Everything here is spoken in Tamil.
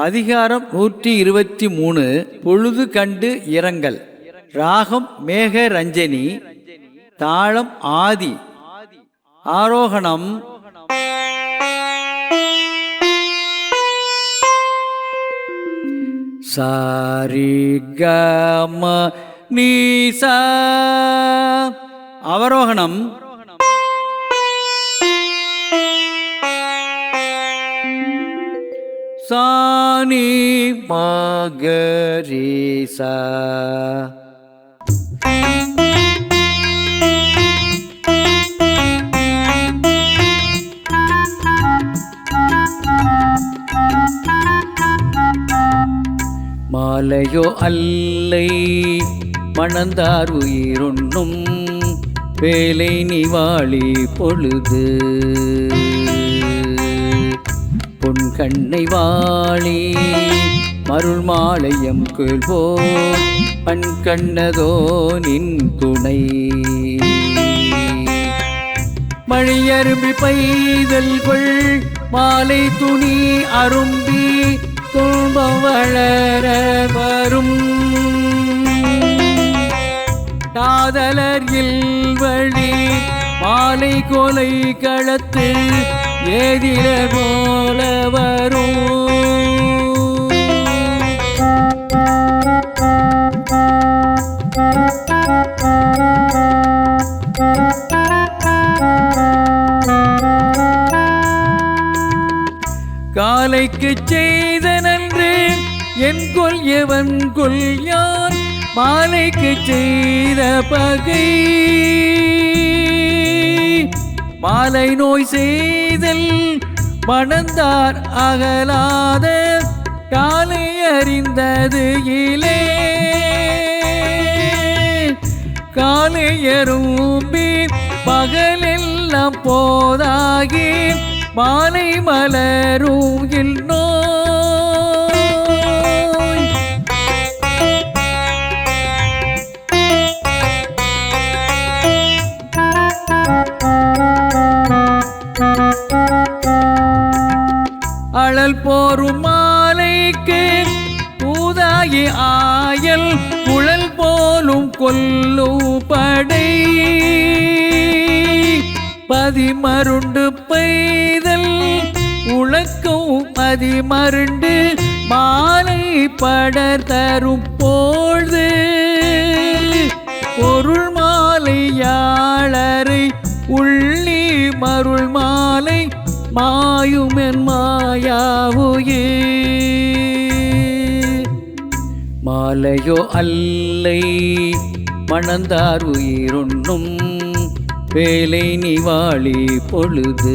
அதிகாரம் 123 பொழுது கண்டு இரங்கல். ராகம் மேக ரஞ்சனி. தாளம் ஆதி. ஆரோகணம் சாரி கம நீசா. அவரோகணம் சானி மகரீசா. மாலையோ அல்லை மணந்தார் உயிருண்ணும் வேலை நிவாளி பொழுது பொன்கண்ணை வாழி மருள் மாலையம் கேள்வோர் பண்கண்ணதோ நின் துணை. மழையரும்பி பைதல் கொள் மாலை துணி அரும்பி துன்பம் வளர வரும் காதலர் இல்வழி மாலை கொலை களத்து ஏதிர போல வரும். காலைக்கு செய்த நன்று என் கொல் எவன் கொல் யான் மாலைக்கு செய்த பகை. மாலை நோய் செய்தல் மணந்தார் அகலாத காலை அறிந்தது இலே. காலை எறும்பி பகலெல்லாம் போதாகி மாலை மலரும் நோய். அழல் போரும் மாலைக்கு பூதாயி ஆயல் குழல் போலும் கொல்லும் படை. பதிமருண்டு பெய்தல் உழக்கும் மதிமருண்டு மாலை படர் தரும் பொழுது பொருள் மாலையாளரை உள்ளி மருள் மாலை மாயுமென் மாயாவுயே. மாலையோ அல்லை மணந்தார் உயிருண்ணும் வேலை நிவாளி பொழுது